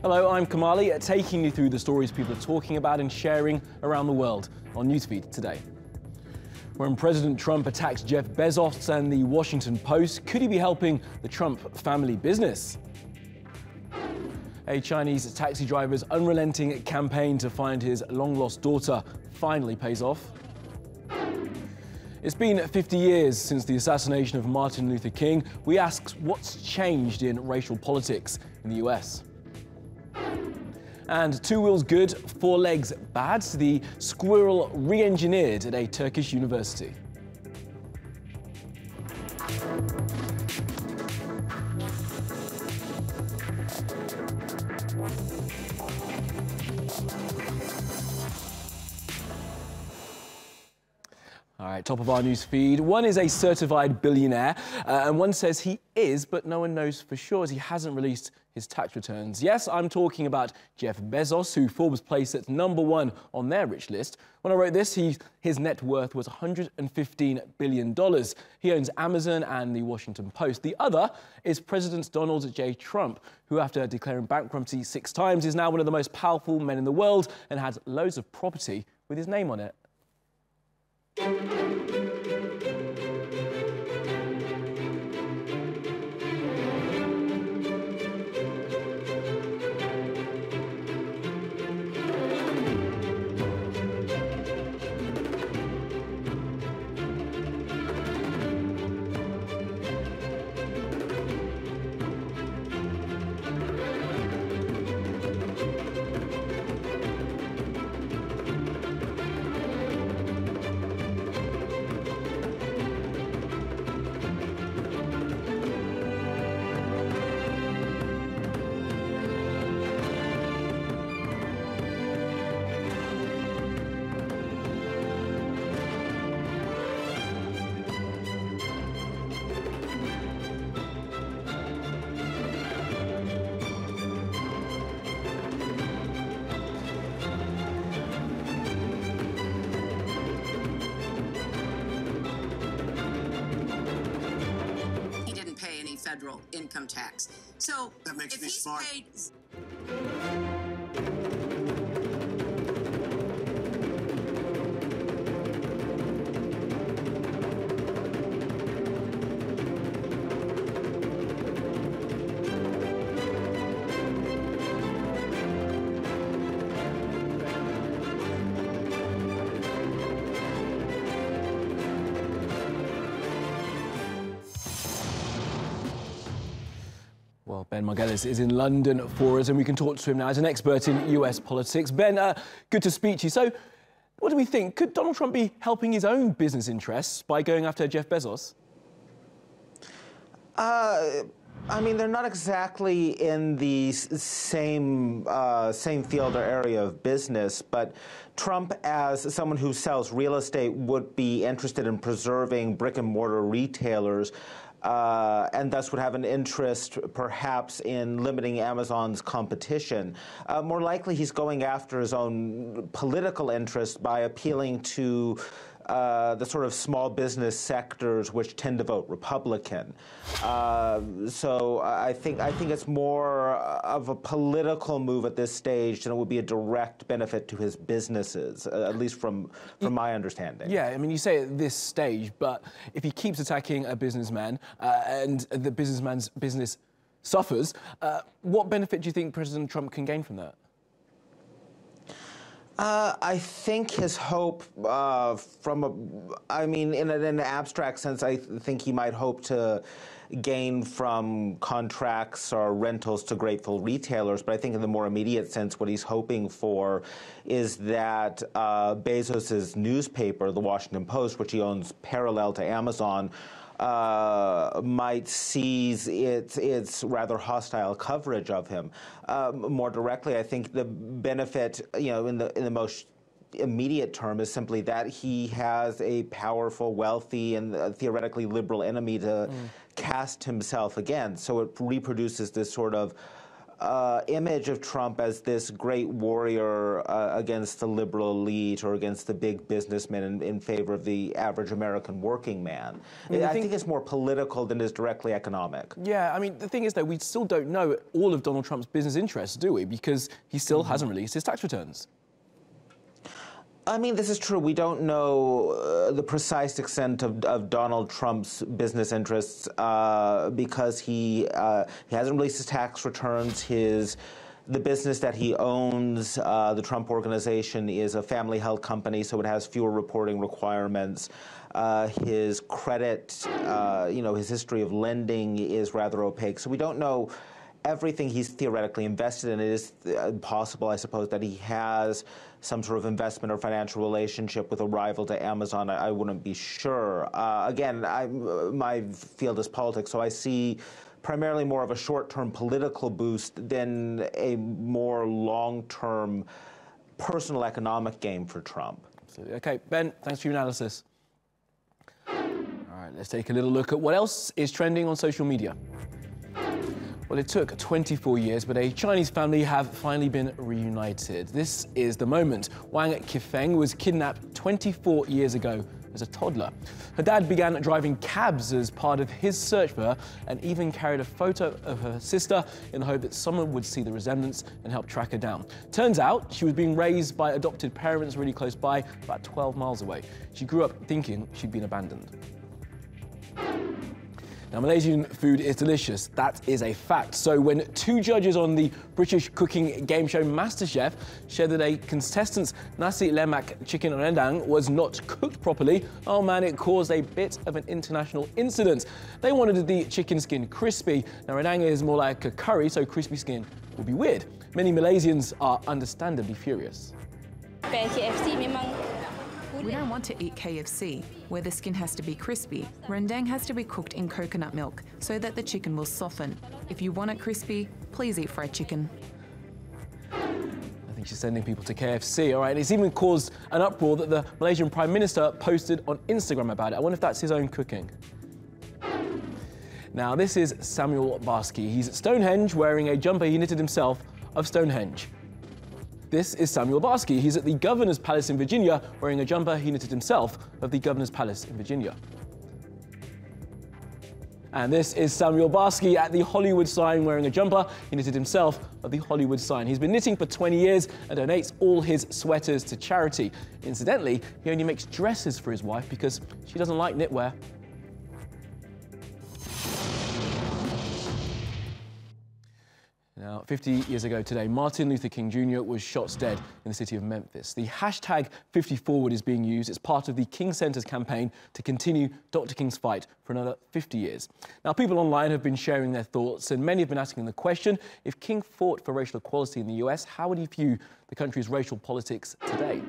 Hello, I'm Kamali, taking you through the stories people are talking about and sharing around the world on Newsfeed today. When President Trump attacks Jeff Bezos and the Washington Post, could he be helping the Trump family business? A Chinese taxi driver's unrelenting campaign to find his long-lost daughter finally pays off. It's been 50 years since the assassination of Martin Luther King. We ask what's changed in racial politics in the US. And 2 wheels good, 4 legs bad. The squirrel re-engineered at a Turkish university. All right, top of our news feed. One is a certified billionaire, and one says he is, but no one knows for sure as he hasn't released his tax returns. Yes, I'm talking about Jeff Bezos, who Forbes placed at #1 on their rich list. When I wrote this, his net worth was $115 billion. He owns Amazon and the Washington Post. The other is President Donald J. Trump, who, after declaring bankruptcy 6 times, is now one of the most powerful men in the world and has loads of property with his name on it. Federal income tax. So that makes if me he's smart. paid. Well, Ben Margulis is in London for us, and we can talk to him now as an expert in US politics. Ben, good to speak to you. So, what do we think? Could Donald Trump be helping his own business interests by going after Jeff Bezos? I mean, they're not exactly in the same field or area of business, but Trump, as someone who sells real estate, would be interested in preserving brick-and-mortar retailers, and thus would have an interest, perhaps, in limiting Amazon's competition. More likely, he's going after his own political interest by appealing to the sort of small business sectors which tend to vote Republican. So I think it's more of a political move at this stage than it would be a direct benefit to his businesses, at least from my understanding. Yeah, I mean, you say at this stage, but if he keeps attacking a businessman and the businessman's business suffers, what benefit do you think President Trump can gain from that? I think his hope in an abstract sense, I think he might hope to gain from contracts or rentals to grateful retailers. But I think in the more immediate sense, what he's hoping for is that Bezos's newspaper, the Washington Post, which he owns parallel to Amazon, might seize its rather hostile coverage of him. More directly, I think the benefit, in the most immediate term is simply that he has a powerful, wealthy, and theoretically liberal enemy to cast himself against. So it reproduces this sort of image of Trump as this great warrior against the liberal elite or against the big businessmen in favor of the average American working man. I think it's more political than is directly economic. Yeah, I mean, the thing is, though, we still don't know all of Donald Trump's business interests, do we? Because he still hasn't released his tax returns. I mean, this is true. We don't know the precise extent of Donald Trump's business interests because he hasn't released his tax returns. The business that he owns, the Trump Organization, is a family-held company, so it has fewer reporting requirements. His credit, his history of lending is rather opaque. So we don't know everything he's theoretically invested in. It is possible, I suppose, that he has some sort of investment or financial relationship with a rival to Amazon. I wouldn't be sure. Again, my field is politics, so I see primarily more of a short-term political boost than a more long-term personal economic gain for Trump. Absolutely. Okay, Ben, thanks for your analysis. All right, let's take a little look at what else is trending on social media. Well, it took 24 years, but a Chinese family have finally been reunited. This is the moment. Wang Qifeng was kidnapped 24 years ago as a toddler. Her dad began driving cabs as part of his search for her and even carried a photo of her sister in the hope that someone would see the resemblance and help track her down. Turns out she was being raised by adopted parents really close by, about 12 miles away. She grew up thinking she'd been abandoned. Now, Malaysian food is delicious. That is a fact. So when two judges on the British cooking game show MasterChef shared that a contestant's nasi lemak chicken rendang was not cooked properly, oh man, it caused a bit of an international incident. They wanted the chicken skin crispy. Now, rendang is more like a curry, so crispy skin would be weird. Many Malaysians are understandably furious. We don't want to eat KFC, where the skin has to be crispy. Rendang has to be cooked in coconut milk so that the chicken will soften. If you want it crispy, please eat fried chicken. I think she's sending people to KFC, all right? It's even caused an uproar that the Malaysian Prime Minister posted on Instagram about it. I wonder if that's his own cooking. Now, this is Samuel Barsky. He's at Stonehenge wearing a jumper he knitted himself of Stonehenge. This is Samuel Barsky. He's at the Governor's Palace in Virginia wearing a jumper he knitted himself of the Governor's Palace in Virginia. And this is Samuel Barsky at the Hollywood sign wearing a jumper he knitted himself of the Hollywood sign. He's been knitting for 20 years and donates all his sweaters to charity. Incidentally, he only makes dresses for his wife because she doesn't like knitwear. Now, 50 years ago today, Martin Luther King Jr. was shot dead in the city of Memphis. The hashtag 50Forward is being used as part of the King Center's campaign to continue Dr. King's fight for another 50 years. Now, people online have been sharing their thoughts, and many have been asking the question, if King fought for racial equality in the US, how would he view the country's racial politics today?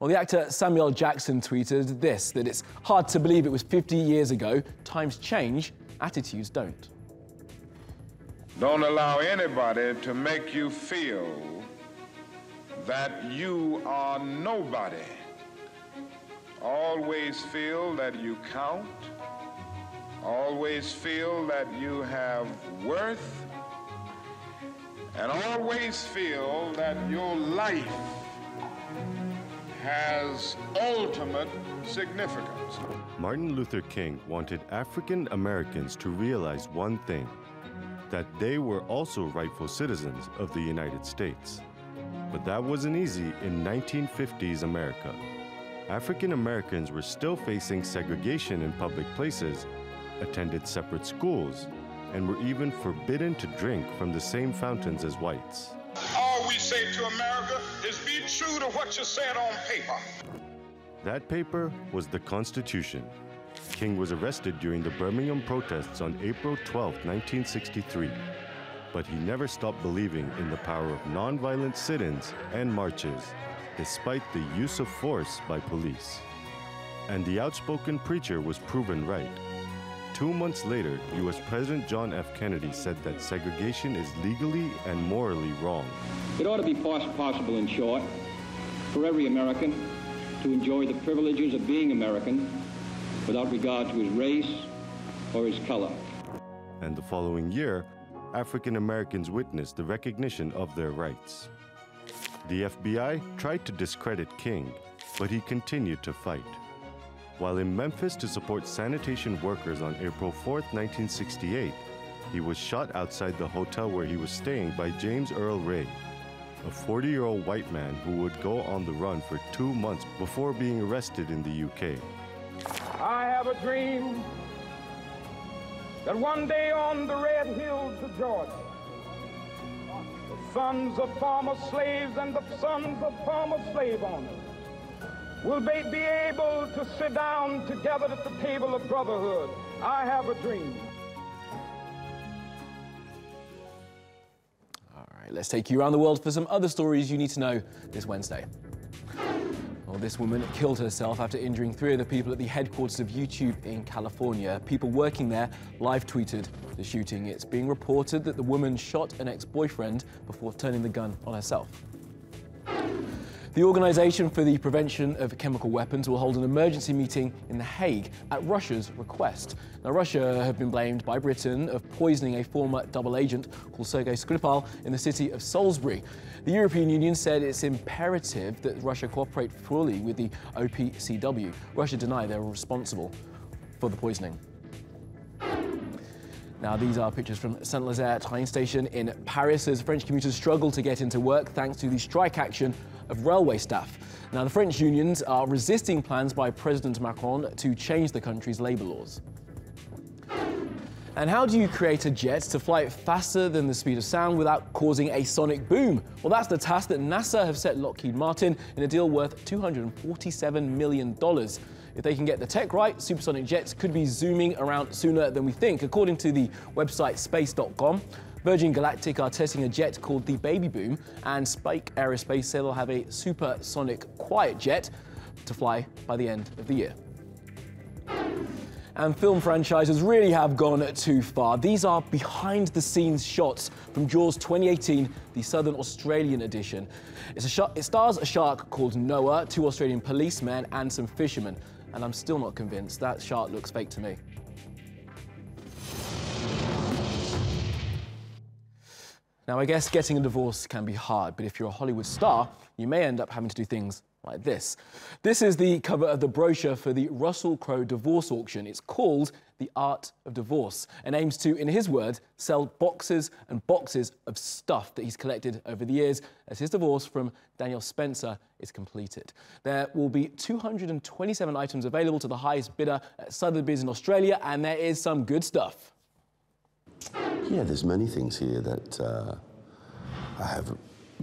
Well, the actor Samuel L. Jackson tweeted this, that it's hard to believe it was 50 years ago. Times change, attitudes don't. Don't allow anybody to make you feel that you are nobody. Always feel that you count. Always feel that you have worth. And always feel that your life has ultimate significance. Martin Luther King wanted African Americans to realize one thing, that they were also rightful citizens of the United States. But that wasn't easy in 1950s America. African Americans were still facing segregation in public places, attended separate schools, and were even forbidden to drink from the same fountains as whites. All we say to America is be true to what you said on paper. That paper was the Constitution. King was arrested during the Birmingham protests on April 12, 1963. But he never stopped believing in the power of nonviolent sit-ins and marches, despite the use of force by police. And the outspoken preacher was proven right. 2 months later, U.S. President John F. Kennedy said that segregation is legally and morally wrong. It ought to be possible, in short, for every American to enjoy the privileges of being American without regard to his race or his color. And the following year, African Americans witnessed the recognition of their rights. The FBI tried to discredit King, but he continued to fight. While in Memphis to support sanitation workers on April 4, 1968, he was shot outside the hotel where he was staying by James Earl Ray, a 40-year-old white man who would go on the run for 2 months before being arrested in the UK. I have a dream that one day on the red hills of Georgia, the sons of former slaves and the sons of former slave owners will be able to sit down together at the table of brotherhood. I have a dream. All right, let's take you around the world for some other stories you need to know this Wednesday. Well, this woman killed herself after injuring 3 other people at the headquarters of YouTube in California. People working there live tweeted the shooting. It's being reported that the woman shot an ex-boyfriend before turning the gun on herself. The Organisation for the Prevention of Chemical Weapons will hold an emergency meeting in The Hague at Russia's request. Now, Russia have been blamed by Britain of poisoning a former double agent called Sergei Skripal in the city of Salisbury. The European Union said it's imperative that Russia cooperate fully with the OPCW. Russia denied they were responsible for the poisoning. Now, these are pictures from Saint-Lazare train station in Paris as French commuters struggle to get into work thanks to the strike action of railway staff. Now, the French unions are resisting plans by President Macron to change the country's labour laws. And how do you create a jet to fly faster than the speed of sound without causing a sonic boom? Well, that's the task that NASA have set Lockheed Martin in a deal worth $247 million. If they can get the tech right, supersonic jets could be zooming around sooner than we think. According to the website space.com, Virgin Galactic are testing a jet called the Baby Boom, and Spike Aerospace say they'll have a supersonic quiet jet to fly by the end of the year. And film franchises really have gone too far. These are behind-the-scenes shots from Jaws 2018, the Southern Australian edition. It stars a shark called Noah, 2 Australian policemen, and some fishermen. And I'm still not convinced. That shark looks fake to me. Now, I guess getting a divorce can be hard, but if you're a Hollywood star, you may end up having to do things like this. This is the cover of the brochure for the Russel Crowe divorce auction. It's called The Art of Divorce and aims to, in his words, sell boxes and boxes of stuff that he's collected over the years as his divorce from Danielle Spencer is completed. There will be 227 items available to the highest bidder at Sotheby's in Australia, and there is some good stuff. Yeah, there's many things here that I have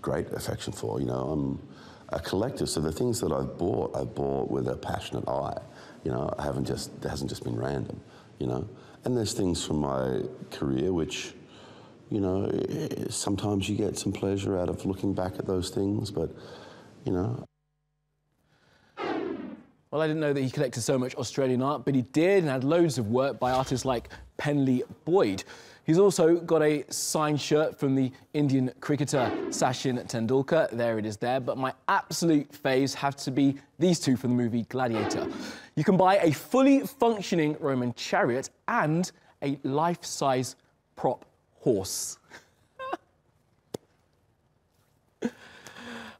great affection for. You know, I'm a collector, so the things that I've bought with a passionate eye. You know, it hasn't just been random. You know, and there's things from my career which, you know, sometimes you get some pleasure out of looking back at those things, but, you know. Well, I didn't know that he collected so much Australian art, but he did, and had loads of work by artists like Penley Boyd. He's also got a signed shirt from the Indian cricketer Sachin Tendulkar. There it is there. But my absolute faves have to be these two from the movie Gladiator. You can buy a fully functioning Roman chariot and a life-size prop horse.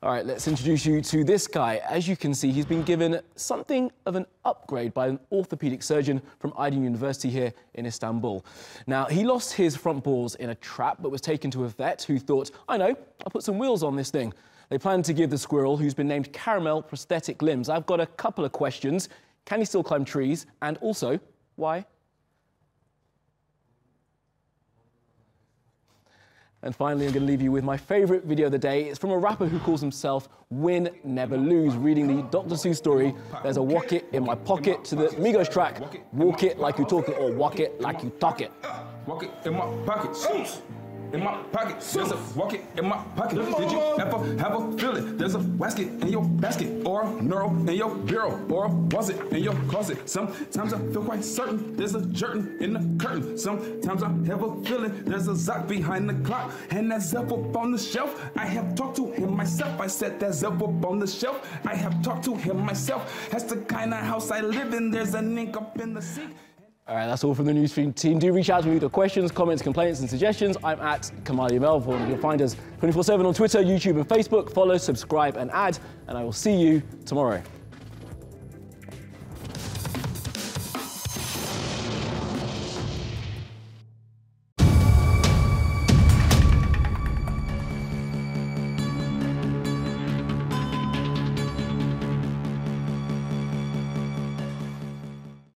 All right, let's introduce you to this guy. As you can see, he's been given something of an upgrade by an orthopedic surgeon from Aydın University here in Istanbul. Now, he lost his front balls in a trap, but was taken to a vet who thought, I know, I'll put some wheels on this thing. They plan to give the squirrel, who's been named Caramel, prosthetic limbs. I've got a couple of questions. Can he still climb trees? And also, why? And finally, I'm going to leave you with my favourite video of the day. It's from a rapper who calls himself Win Never Lose, reading the Dr Seuss story, There's a Walk It in My Pocket, to the Migos track, Walk It Like You Talk It, or Walk It Like You Talk It. Walk it in my pocket, Seuss. In my pocket, there's a walk it in my pocket. Did you ever have a feeling? There's a basket in your basket, or a neuro in your bureau, or was it in your closet? Sometimes I feel quite certain there's a curtain in the curtain. Sometimes I have a feeling there's a Zoc behind the clock, and that Zep up on the shelf. I have talked to him myself. I said that Zep up on the shelf. I have talked to him myself. That's the kind of house I live in. There's an ink up in the sink. All right, that's all from the Newsfeed team. Do reach out to me with your questions, comments, complaints and suggestions. I'm at Kamali Melbourne. You'll find us 24/7 on Twitter, YouTube and Facebook. Follow, subscribe and add, and I will see you tomorrow.